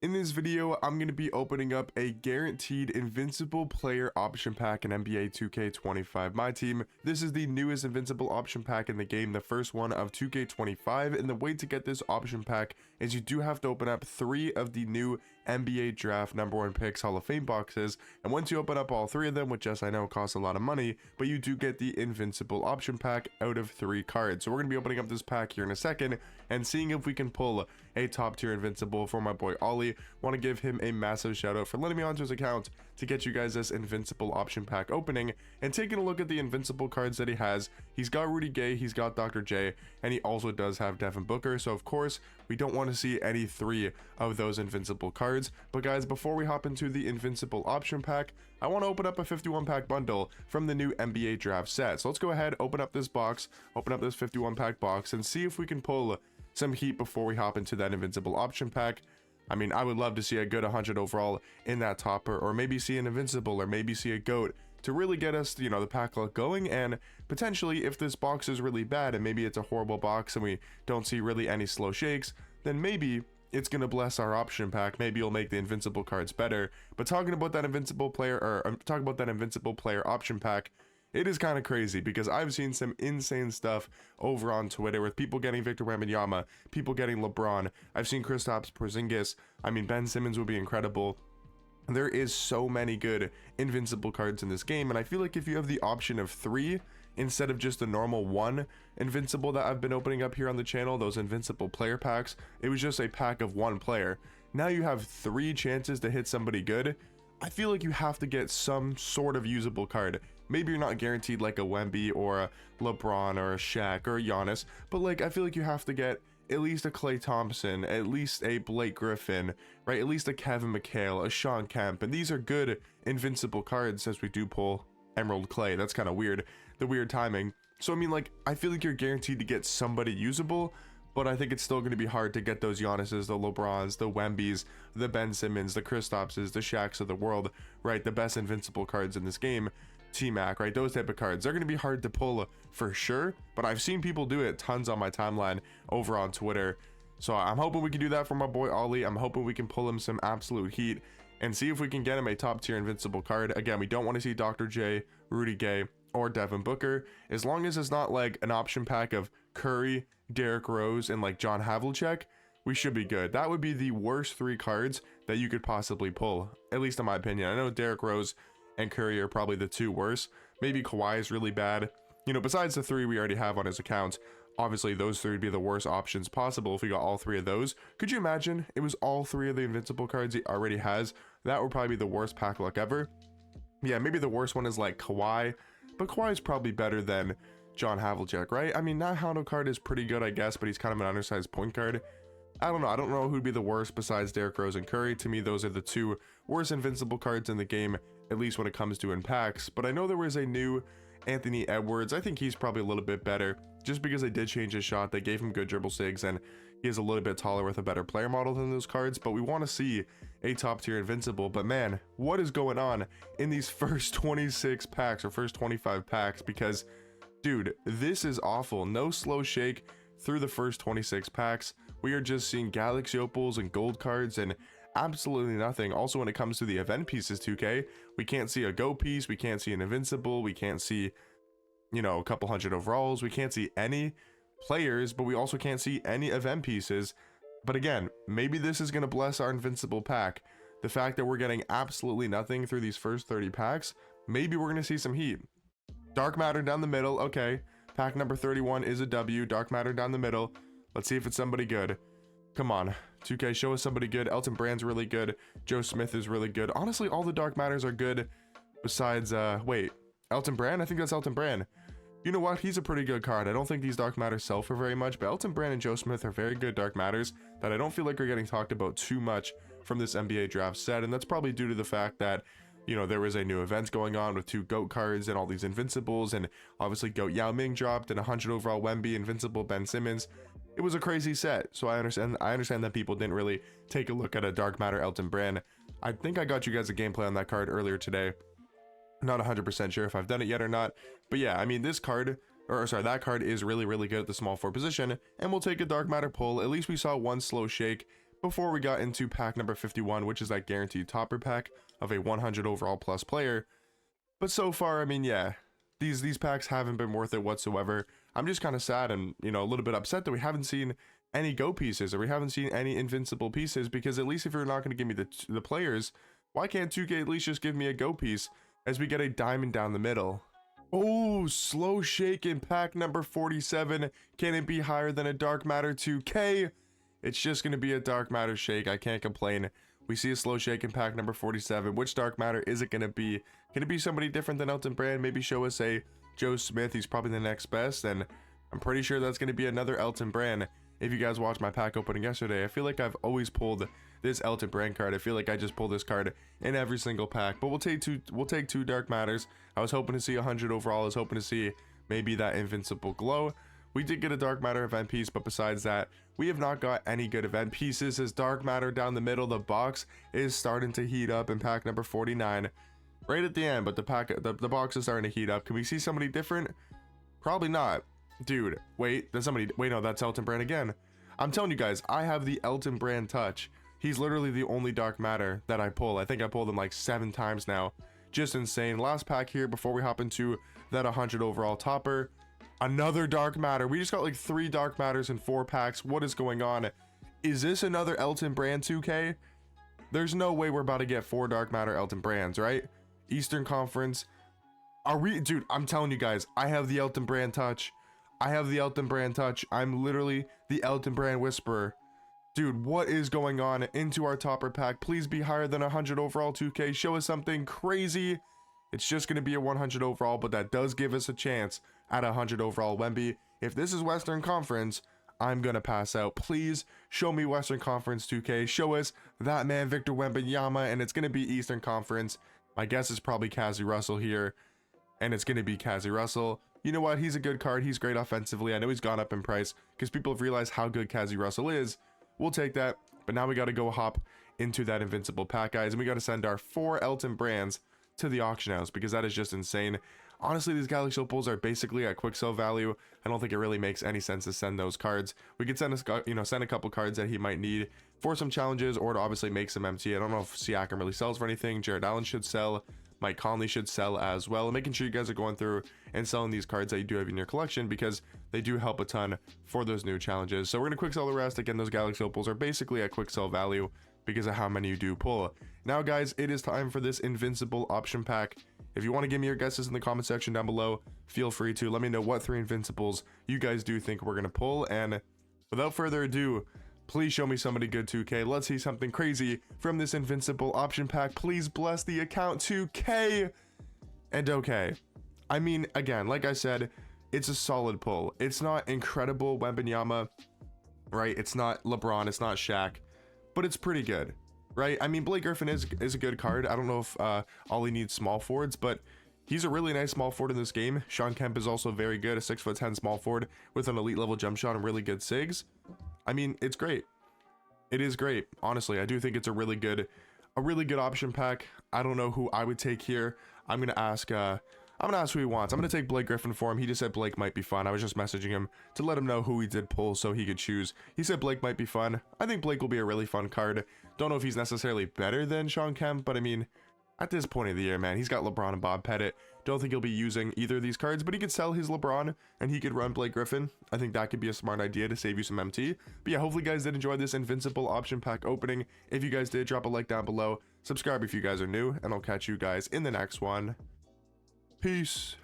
In this video, I'm going to be opening up a guaranteed Invincible player option pack in NBA 2K25 Myteam. This is the newest Invincible option pack in the game, the first one of 2K25, and the way to get this option pack is you do have to open up 3 of the new NBA Draft #1 picks Hall of Fame boxes, and once you open up all 3 of them, which yes I know costs a lot of money, but you do get the Invincible option pack out of 3 cards. So we're going to be opening up this pack here in a second and seeing if we can pull a top tier Invincible for my boy Ollie. Want to give him a massive shout out for letting me onto his account to get you guys this Invincible option pack opening, and taking a look at the Invincible cards that he has. He's got Rudy Gay, he's got Dr. J, and he also does have Devin Booker, so of course we don't want to see any 3 of those Invincible cards. But guys, before we hop into the Invincible option pack, I want to open up a 51 pack bundle from the new NBA Draft set. So let's go ahead, open up this box, open up this 51 pack box, and see if we can pull some heat before we hop into that Invincible option pack. I mean, I would love to see a good 100 overall in that topper, or maybe see an Invincible, or maybe see a GOAT to really get us, you know, the pack luck going. And potentially, if this box is really bad and maybe it's a horrible box and we don't see really any slow shakes, then maybe it's gonna bless our option pack. Maybe you'll make the Invincible cards better. But talking about that Invincible player, or I'm talking about that Invincible player option pack, it is kind of crazy because I've seen some insane stuff over on Twitter with people getting Victor Wembanyama, people getting LeBron. I've seen Kristaps Porzingis. I mean, Ben Simmons would be incredible. There is so many good Invincible cards in this game, and I feel like if you have the option of 3 instead of just the normal 1 Invincible that I've been opening up here on the channel, those Invincible player packs, it was just a pack of 1 player. Now you have 3 chances to hit somebody good. I feel like you have to get some sort of usable card. Maybe you're not guaranteed like a Wemby or a LeBron or a Shaq or a Giannis, but like I feel like you have to get at least a Klay Thompson, at least a Blake Griffin, right? At least a Kevin McHale, a Sean Kemp, and these are good Invincible cards as we do pull Emerald Clay. That's kind of weird, the weird timing. So I mean, like, I feel like you're guaranteed to get somebody usable, but I think it's still going to be hard to get those Giannis's, the LeBrons, the Wembys, the Ben Simmons, the Kristapses, the Shaqs of the world, right? The best Invincible cards in this game, T-Mac, right? Those type of cards. They're going to be hard to pull for sure, but I've seen people do it tons on my timeline over on Twitter. So I'm hoping we can do that for my boy Ollie. I'm hoping we can pull him some absolute heat and see if we can get him a top tier Invincible card. Again, we don't want to see Dr. J, Rudy Gay, or Devin Booker, as long as it's not like an option pack of Curry, Derrick Rose, and like John Havlicek, we should be good. That would be the worst 3 cards that you could possibly pull, at least in my opinion. I know Derrick Rose and Curry are probably the 2 worst. Maybe Kawhi is really bad. You know, besides the 3 we already have on his account, obviously those 3 would be the worst options possible if we got all 3 of those. Could you imagine it was all 3 of the Invincible cards he already has? That would probably be the worst pack luck ever. Yeah, maybe the worst one is like Kawhi, but Kawhi is probably better than John Havlicek, right? I mean, that Hondo card is pretty good, I guess, but he's kind of an undersized point guard. I don't know. I don't know who'd be the worst besides Derrick Rose and Curry. To me, those are the 2 worst Invincible cards in the game, at least when it comes to in packs. But I know there was a new Anthony Edwards. I think he's probably a little bit better, just because they did change his shot. They gave him good dribble sigs, and he is a little bit taller with a better player model than those cards. But we want to see a top tier Invincible. But man, what is going on in these first 26 packs or first 25 packs? Because dude, this is awful. No slow shake through the first 26 packs. We are just seeing Galaxy Opals and gold cards and absolutely nothing. Also, when it comes to the event pieces, 2K, we can't see a GO piece, we can't see an Invincible, we can't see, you know, a couple 100 overalls, we can't see any players, but we also can't see any event pieces. But again, maybe this is going to bless our Invincible pack. The fact that we're getting absolutely nothing through these first 30 packs, maybe we're going to see some heat. Dark Matter down the middle, okay. Pack number 31 is a W. Dark Matter down the middle. Let's see if it's somebody good. Come on, 2K, show us somebody good. Elton Brand's really good. Joe Smith is really good. Honestly, all the Dark Matters are good besides, wait, Elton Brand? I think that's Elton Brand. You know what? He's a pretty good card. I don't think these Dark Matters sell for very much, but Elton Brand and Joe Smith are very good Dark Matters that I don't feel like are getting talked about too much from this NBA Draft set, and that's probably due to the fact that, you know, there was a new event going on with 2 GOAT cards and all these Invincibles, and obviously GOAT Yao Ming dropped and 100 overall Wemby, Invincible Ben Simmons. It was a crazy set, so I understand that people didn't really take a look at a Dark Matter Elton Brand. I think I got you guys a gameplay on that card earlier today. Not 100% sure if I've done it yet or not, but yeah, I mean, this card, or sorry, that card is really, really good at the small 4 position, and we'll take a Dark Matter pull. At least we saw 1 slow shake. before we got into pack number 51, which is that guaranteed topper pack of a 100 overall plus player. But so far, I mean, yeah, these packs haven't been worth it whatsoever. I'm just kind of sad and, you know, a little bit upset that we haven't seen any go pieces, or we haven't seen any invincible pieces, because at least if you're not going to give me the players, why can't 2K at least just give me a go piece as we get a diamond down the middle? Oh, slow shake in pack number 47. Can it be higher than a dark matter 2K? It's just going to be a dark matter shake. I can't complain. We see a slow shake in pack number 47. Which dark matter is it going to be? Can it be somebody different than Elton Brand? Maybe show us a Joe Smith. He's probably the next best, and I'm pretty sure that's going to be another Elton Brand. If you guys watched my pack opening yesterday, I feel like I've always pulled this Elton Brand card. I feel like I just pull this card in every single pack. But we'll take two dark matters. I was hoping to see 100 overall. I was hoping to see maybe that invincible glow. We did get a dark matter event piece, but besides that, we have not got any good event pieces. As dark matter down the middle, the box is starting to heat up in pack number 49. Right at the end, but the box is starting to heat up. Can we see somebody different? Probably not. Dude, wait, there's somebody. Wait, no, that's Elton Brand again. I'm telling you guys, I have the Elton Brand touch. He's literally the only dark matter that I pull. I think I pulled him like 7 times now. Just insane. Last pack here before we hop into that 100 overall topper. Another dark matter. We just got like 3 dark matters in 4 packs. What is going on? Is this another Elton Brand 2K? There's no way we're about to get 4 dark matter Elton Brands, right? Eastern Conference. Are we? Dude, I'm telling you guys, I have the Elton Brand touch. I have the Elton Brand touch. I'm literally the Elton Brand whisperer. Dude, what is going on? Into our topper pack. Please be higher than 100 overall 2K. Show us something crazy. It's just going to be a 100 overall, but that does give us a chance at 100 overall Wemby. If this is Western Conference, I'm going to pass out. Please show me Western Conference 2K. Show us that man Victor Wembanyama, and it's going to be Eastern Conference. My guess is probably Cassie Russell here, and it's going to be Cassie Russell. You know what? He's a good card. He's great offensively. I know he's gone up in price because people have realized how good Cassie Russell is. We'll take that, but now we got to go hop into that invincible pack, guys, and we got to send our 4 Elton Brands to the auction house because that is just insane. Honestly, these Galaxy Opals are basically at quick sell value. I don't think it really makes any sense to send those cards. We could send a couple cards that he might need for some challenges, or to obviously make some MT. I don't know if Siakam really sells for anything. Jared Allen should sell. Mike Conley should sell as well. And making sure you guys are going through and selling these cards that you do have in your collection, because they do help a ton for those new challenges. So we're gonna quick sell the rest. Again, those Galaxy Opals are basically at quick sell value because of how many you do pull. Now guys, it is time for this invincible option pack. If you want to give me your guesses in the comment section down below, feel free to let me know what 3 invincibles you guys do think we're gonna pull. And without further ado, please show me somebody good 2K. Let's see something crazy from this invincible option pack. Please bless the account 2K. And okay, I mean, again, like I said, it's a solid pull. It's not incredible Wembanyama, right? It's not LeBron, it's not Shaq, but it's pretty good, right? I mean, Blake Griffin is a good card. I don't know if all he needs small forwards, but he's a really nice small forward in this game. Sean Kemp is also very good, a 6'10" small forward with an elite level jump shot and really good sigs. I mean, it's great. It is great. Honestly, I do think it's a really good option pack. I don't know who I would take here. I'm gonna ask who he wants. I'm gonna take Blake Griffin for him. He just said Blake might be fun. I was just messaging him to let him know who he did pull so he could choose. He said Blake might be fun. I think Blake will be a really fun card. Don't know if he's necessarily better than Sean Kemp, but I mean, at this point of the year, man, he's got LeBron and Bob Pettit. Don't think he'll be using either of these cards, but he could sell his LeBron and he could run Blake Griffin. I think that could be a smart idea to save you some MT. But yeah, hopefully you guys did enjoy this invincible option pack opening. If you guys did, drop a like down below. Subscribe if you guys are new, and I'll catch you guys in the next one. Peace.